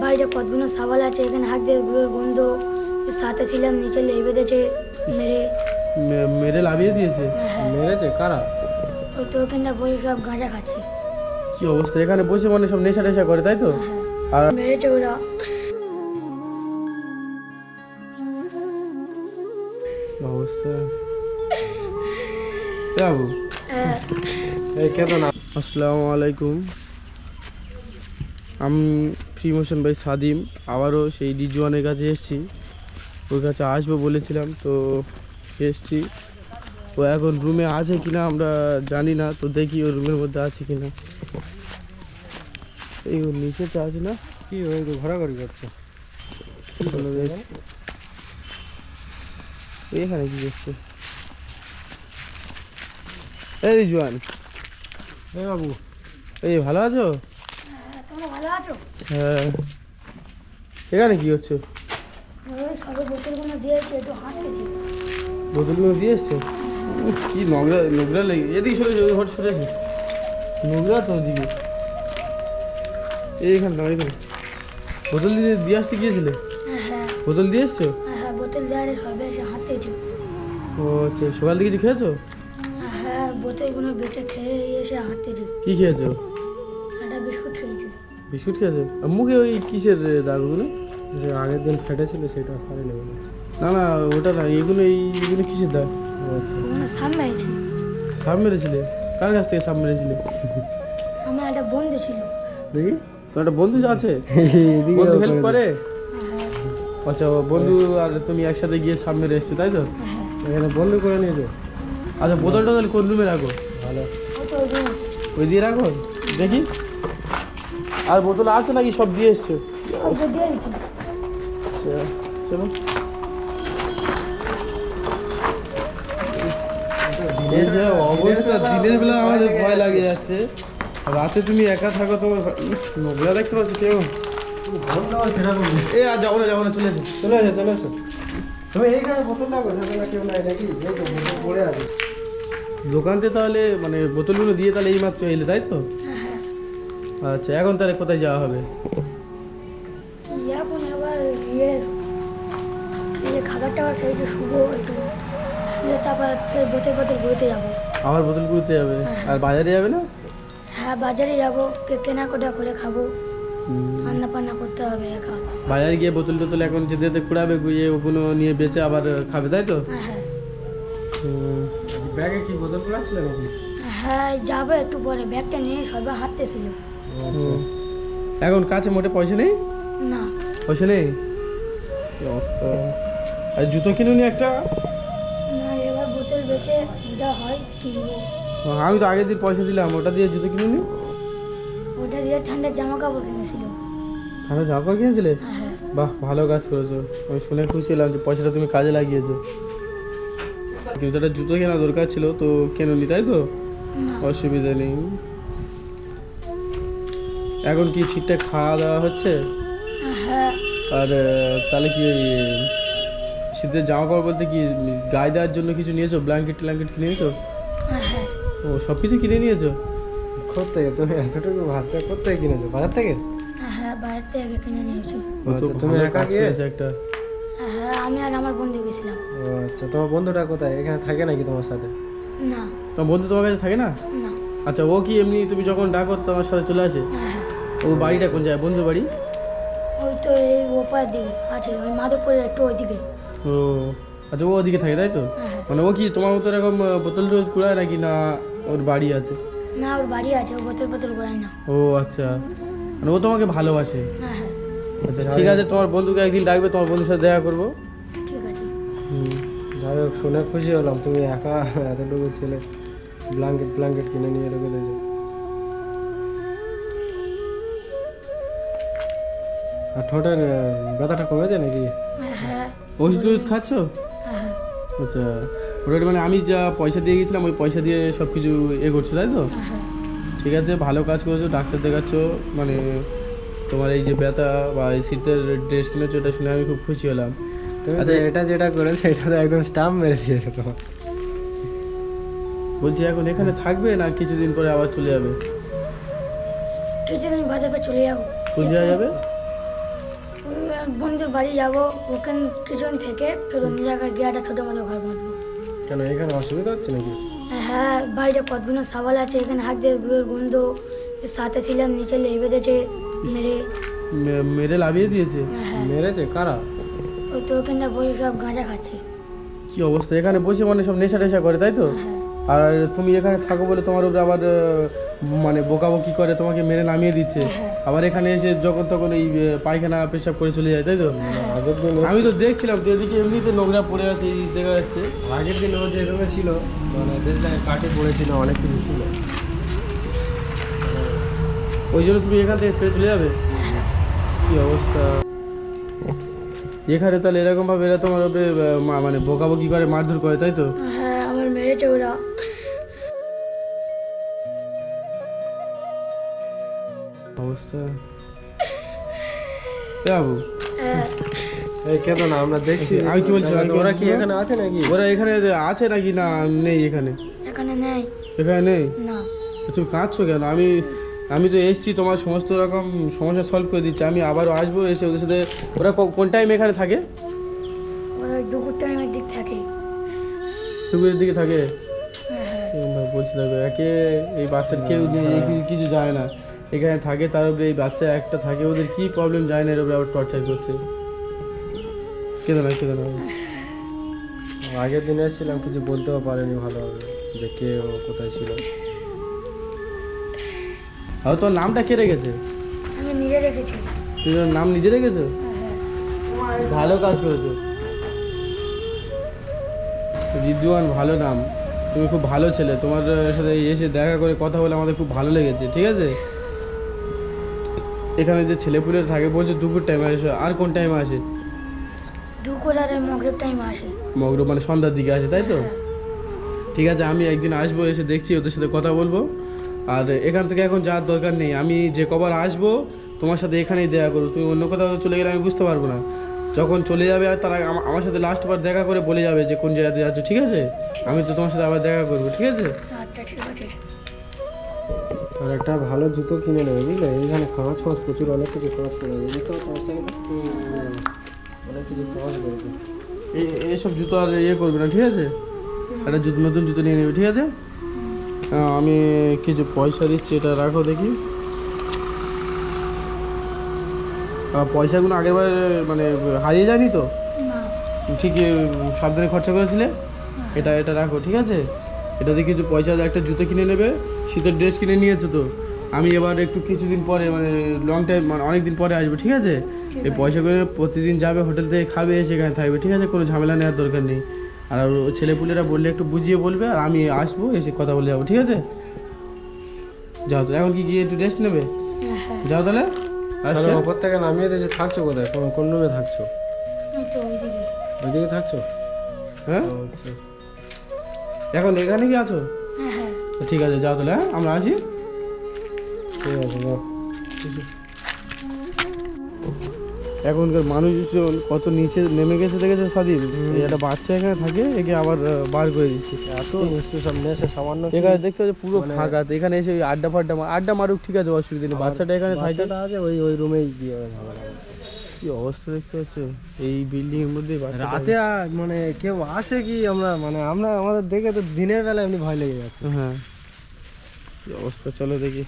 বাড়িতে কতগুলো ছাগল আছে, এখানে হাত দিয়ে বন্ধ সাথে ছিলাম, নিচে লেই বেঁধেছে মেরে। মেরে লাভিয়ে দিয়েছে? হ্যাঁ। মেরেছে কারা? ওই তো ওখানটা বসে সব গাঁজা খাচ্ছে। কি অবস্থা, এখানে বসে মানে সব নেশা টেশা করে তাই তো? হ্যাঁ, আর মেরেছে ওরা। অবস্থা বাবু। হ্যাঁ। এই কেমন? আসসালামু আলাইকুম, আমি ফ্রি মোশন বাই সাদিম। আবারও সেই রিজওয়ানের কাছে এসেছি, ওর কাছে আসবো বলেছিলাম তো এসছি। ও এখন রুমে আছে কিনা আমরা জানি না, তো দেখি ওর রুমের মধ্যে আছে কিনা। এই ওর নিচে তো আছে না? কি ওই তো ঘোরাঘুরি করছে? চলো দেখি। এখানে কি করছে? এই রিজওয়ান, এ বাবু, এই ভালো আছো? হ্যাঁ, তোমরা ভালো আছো? হ্যাঁ। এখানে কি হচ্ছে? ওই সবে বোতলগুলো দিয়েছে, একটু হাসতেছি। বোতলগুলো দিয়ে এসছো? উফ, কি নোংরা নোংরা লেগে। এদিকে সরেছে, ওই ঘর সরেছে, নোংরা তো ওদিকে। এইখানে দাও, এখানে বোতল দিয়ে আসতে গিয়েছিলে? হ্যাঁ। বোতল দিয়ে এসছো? হ্যাঁ, বোতল দেওয়ারে সবে এসে হাঁটতেছি। ও আচ্ছা, সকাল থেকে কিছু খেয়েছো? হ্যাঁ, বোতলগুলো বেঁচে খেয়ে এসে হাঁটতেছি। কি খেয়েছো? একটা বিস্কুট খেয়েছি। বিস্কুট খেয়েছো? আর মুখে ওই কিসের দাগগুলো? যে আগের দিন ফেটেছিল সেটা ফাড়ে নেবে না। না না, ওটা না, এইগুলো কিসের দাগ? ও আচ্ছা, ওখানে সাপ মেরেছে। সাপ মেরেছিলে? কার কাছ থেকে সাপ মেরেছিলে? আমার একটা বন্ধু ছিল। দেখি, তোমার একটা বন্ধু আছে? এদিকে বন্ধু হেল্প করে? হ্যাঁ। আচ্ছা, বন্ধু আর তুমি একসাথে গিয়ে সাপ মেরে এসছো তাই তো? হ্যাঁ। এখানে বন্ধ করে নিয়েছো? আচ্ছা, বোতলটা তাহলে কোন রুমে রাখো? ভালো। ও তো ওই রুম। ওই দিয়ে রাখো দেখি। আর বোতল আছে নাকি সব দিয়ে এসছো? সব তো দিয়ে দিচ্ছি। আচ্ছা, চলো। এই যে অবস্থা, দিনের বেলা আমাদের ভয় লাগে যাচ্ছে, রাতে তুমি একা থাকো, তোমার নোংরা দেখতে পাচ্ছ কেউ? সেরকম এ আর যাবো না, চলে এসো। চলে আসো, চলে আসো। তুমি এইখানে বোতলটা কোথায় না কেউ নাই নাকি? এই তো বোতল পড়ে আছে। দোকানতে তাহলে মানে বোতলগুলো দিয়ে তাহলে এইমাত্র এলে তাই তো? হ্যাঁ। আচ্ছা, এখন তাহলে কোথায় যাওয়া হবে? এখন আবার খেয়ে খাবার টাবার খেয়েছে, শুভো একটু শুয়ে তারপর ফের বোতল বোতল ঘুরতে যাবো। আমার বোতল ঘুরতে যাবে? আর বাজারে যাবে না? হ্যাঁ, বাজারে যাবো, কেনাকাটা করে খাবো, রান্না বান্না করতে হবে একা। বাজারে গিয়ে বোতল টোতল এখন যেতে যেতে কুড়াবে, গুঁয়ে ওগুলো নিয়ে বেচে আবার খাবে তাই তো? হ্যাঁ। ব্যাগে কি বোতল পড়াচ্ছিল নাকি? হ্যাঁ, যাবো একটু পরে, ব্যাগটা নিয়ে সবাই হাঁটতেছিল। আচ্ছা, এখন কাছে মোটে পয়সা নেই? না। পয়সা নেই? কি অবস্থা। আর জুতো কিনুনি একটা? না, এবার বোতল বেচে যা হয় কিনবো। আমি তো আগের দিন পয়সা দিলাম, ওটা দিয়ে জুতো কিনুনি? ওটা দিয়ে ঠান্ডার জামা কাপড় কিনেছিল। তাহলে জামা কাপড় কিনেছিলে? হ্যাঁ। বাহ, ভালো কাজ করেছো। আমি শুনে খুশি হলাম যে পয়সাটা তুমি কাজে লাগিয়েছো। কিন্তু একটা জুতো কেনা দরকার ছিল তো কেনুনি তাই তো? না। অসুবিধা নেই। এখন কি ঠিকঠাক খাওয়া দাওয়া হচ্ছে? হ্যাঁ। আর তাহলে কি ওই শীতের জামা কাপড় বলতে কি গায়ে দেওয়ার জন্য কিছু নিয়েছো? ব্ল্যাঙ্কেট ট্ল্যাঙ্কেট কিনে নিয়েছো? হ্যাঁ। ও, সব কিছু কিনে নিয়েছো? কোথেকে তুমি এতটুকু বাচ্চা কোথেকে কিনেছো? বাজার থেকে? হ্যাঁ, বাইরে থেকে কিনে নিয়েছি। ও তো আচ্ছা, তুমি ভালো একা কাজ গিয়ে? করেছো একটা। হ্যাঁ, আমি আর আমার বন্ধু গেছিলাম। ও আচ্ছা, তোমার বন্ধুটা কোথায়? এখানে থাকে নাকি তোমার সাথে? না। তোমার বন্ধু তোমার কাছে থাকে না? না। আচ্ছা, ও কি এমনি তুমি যখন ডাকো তোমার সাথে চলে আসে? হ্যাঁ। ও বাড়িটা কোন জায়গায়, বন্ধু বাড়ি? ওই তো এই ওপার দিকে আছে, ওই মাধবপুরের একটু ওইদিকে। ও আচ্ছা, ও ওদিকে থাকে তাই তো? হ্যাঁ। মানে ও কি তোমার মতো এরকম বোতল টোতল কুড়ায় নাকি না ওর বাড়ি আছে? না, ওর বাড়ি আছে, ও বোতল বোতল করায় না। ও আচ্ছা, মানে ও তোমাকে ভালোবাসে। হ্যাঁ। হ্যাঁ, আচ্ছা, ঠিক আছে, তোমার বন্ধুকে একদিন ডাকবে, তোমার বন্ধুর সাথে দেখা করবো। ঠিক আছে। যাই হোক, শুনে খুশি হলাম তুমি একা এতটুকু ছেলে ব্ল্যাঙ্কেট কিনে নিয়ে রেখে দিয়েছো। আর ঠোঁটের ব্যথাটা কমেছে নাকি? হ্যাঁ। ওষুধ টষুধ খাচ্ছ? হ্যাঁ। আচ্ছা, ওটা মানে আমি যা পয়সা দিয়ে গেছিলাম ওই পয়সা দিয়ে সব কিছু করছো তাই তো? হ্যাঁ। ঠিক আছে, ভালো কাজ করেছো, ডাক্তার দেখাচ্ছ, মানে তোমার এই যে ব্যথা বা এই শীতের ড্রেস কিনেছো এটা শুনে আমি খুব খুশি হলাম। তুমি আচ্ছা, এটা যেটা করেছো এটা তো একদম স্টাম্প মেরে দিয়েছো তোমার। বলছি এখন এখানে থাকবে না কিছুদিন পরে আবার চলে যাবে? কিছুদিন বাদে আবার চলে যাবো। কোন জায়গায় যাবে? বন্ধুর বাড়ি যাবো, ওখানে কিছুদিন থেকে ফের অন্য জায়গায় গিয়ে একটা ছোটো মতো ঘর বাঁধবো। কেন এখানে অসুবিধা হচ্ছে নাকি? হ্যাঁ, বাইরে কতগুলো সাবাল আছে, এখানে হাত দিয়ে বিয়ের গন্ধ, সাথে ছিলাম নিচে লেই বেঁধেছে মেরে। মেরে লাভিয়ে দিয়েছে? হ্যাঁ, মেরেছে কারা? ওই তো ওখানটা বসে সব গাঁজা খাচ্ছে। কি অবস্থা, এখানে বসে মানে সব নেশা টেশা করে তাই তো? হ্যাঁ, আর তুমি এখানে থাকো বলে তোমার উপরে আবার মানে বকাবকি করে, তোমাকে মেরে নামিয়ে দিচ্ছে। হ্যাঁ। আবার এখানে এসে যখন তখন এই পায়খানা পেশাব করে চলে যায় তাই তো? আগের দিন আমি তো দেখছিলাম তো এদিকে এমনিতে নোংরা পড়ে আছে, এই দেখা যাচ্ছে। আগের দিন ও যে রুমে ছিল মানে দেখলে কাঠে পড়েছিল, অনেক কিছু ছিল। ওই জন্য তুমি এখান থেকে ছেড়ে চলে যাবে? কি অবস্থা এখানে, তাহলে এরকম ভাবে এরা তোমার উপরে মানে বকাবকি করে, মারধর করে তাই তো? হ্যাঁ, আমার মেরেছে ওরা। অবস্থা এ বাবু, হ্যাঁ, এই কেন না, আমরা দেখছি। আমি কি বলছি, আমি কি ওরা বলছি? কি এখানে আছে নাকি? ওরা এখানে আছে নাকি না নেই এখানে? এখানে নেই। এখানে নেই? না, তুমি কাঁদছো কেন? আমি তো এসছি, তোমার সমস্ত রকম সমস্যা সলভ করে দিচ্ছি। আমি আবারও আসবো, এসে ওদের সাথে। ওরা কোন টাইম এখানে থাকে? ওরা দুপুর টাইমের দিক থাকে। দুপুরের দিকে থাকে? হ্যাঁ, বলছি দেখো, একে এই বাচ্চার কেউ নেই, কিছু যায় না, এখানে থাকে। তার উপরে এই বাচ্চা একটা থাকে, ওদের কি প্রবলেম যায় না, এর উপরে আবার টর্চার করছে। কেঁদো না, কেঁদো না। আগের দিন এসেছিলাম, কিছু বলতেও পারেনি ভালোভাবে যে কে ও কোথায় ছিল। আর তোর নামটা কে রেখেছে? আমি নিজে রেখেছি। তুই ওর নাম নিজে রেখেছো? হ্যাঁ, ভালো কাজ করেছো। রিদওয়ান ভালো নাম, তুমি খুব ভালো ছেলে। তোমার সাথে এসে দেখা করে কথা বলে আমাদের খুব ভালো লেগেছে, ঠিক আছে? এখানে যে ছেলেপুলে থাকে বলছে দুপুর টাইমে আসে, আর কোন টাইমে আসে? দুপুর আর মগরিব টাইম আসে। মগরব মানে সন্ধ্যার দিকে আসে তাই তো? হ্যাঁ, ঠিক আছে, আমি একদিন আসবো, এসে দেখছি, ওদের সাথে কথা বলবো। আর এখান থেকে এখন যাওয়ার দরকার নেই, আমি যে কবার আসবো তোমার সাথে এখানেই দেখা করবো। তুমি অন্য কোথাও চলে গেলে আমি বুঝতে পারবো না। যখন চলে যাবে আর তারা আমার সাথে লাস্টবার দেখা করে বলে যাবে যে কোন জায়গাতে যাচ্ছ, ঠিক আছে? আমি তো তোমার সাথে আবার দেখা করবো, ঠিক আছে? আচ্ছা, ঠিক আছে। আর একটা ভালো জুতো কিনে নেবে, বুঝলে? এইখানে কাঁচ ফাঁচ প্রচুর, অনেক কিছু কাঁচ পড়ে আছে। জুতো কাঁচটা অনেক কিছু কাঁচ পড়েছে। এইসব জুতো আর ইয়ে করবে না, ঠিক আছে? একটা নতুন জুতো নিয়ে নেবে, ঠিক আছে? আমি কিছু পয়সা দিচ্ছি, এটা রাখো দেখি। পয়সাগুলো আগেরবার মানে হারিয়ে যায়নি তো? না, ঠিকই সাবধানে খরচা করেছিলে। এটা রাখো, ঠিক আছে? এটা দিয়ে কিছু পয়সা একটা জুতো কিনে নেবে। শীতের ড্রেস কিনে নিয়েছো তো? আমি এবার একটু কিছুদিন পরে মানে লং টাইম মানে অনেক দিন পরে আসবো, ঠিক আছে? এই পয়সাগুলো প্রতিদিন যাবে, হোটেল থেকে খাবে, সেখানে থাকবে, ঠিক আছে? কোনো ঝামেলা নেওয়ার দরকার নেই। আর ছেলেপুলেরা বললে একটু বুঝিয়ে বলবে, আর আমি আসবো, এসে কথা বলে যাবো, ঠিক আছে? যাও তো, এখন কি গিয়ে একটু রেস্ট নেবে? হ্যাঁ, যাও তাহলে। তাহলে আচ্ছা, ওপর থেকে নামিয়ে দিয়েছে। থাকছো কোথায়? কোন রুমে থাকছো? ওই তো ওইদিকে। ওইদিকে থাকছো? হ্যাঁ, আচ্ছা, এখন এখানে কি আছো? হ্যাঁ, হ্যাঁ, ঠিক আছে, যাও তাহলে। হ্যাঁ, আমরা আসি। ঠিক আছে, যাও। এখনকার মানুষজন কত নিচে নেমে গেছে দেখেছে স্বাধীন। এই একটা বাচ্চা এখানে থাকে, একে আবার বার করে দিচ্ছে। এত নিশ্চয় সব নেশে সামান্য এখানে দেখতে পাচ্ছি পুরো ফাঁকা, তো এখানে এসে ওই আড্ডা মারুক, ঠিক আছে, অসুবিধা নেই। বাচ্চাটা এখানে থাকে। বাচ্চাটা আছে ওই রুমেই গিয়ে ওরা ঝামেলা করছে। কি অবস্থা দেখতে পাচ্ছ এই বিল্ডিং এর মধ্যে? রাতে মানে কেউ আসে কি? আমরা আমাদের দেখে তো দিনের বেলা এমনি ভয় লেগে যাচ্ছে। হ্যাঁ, কি অবস্থা, চলো দেখি।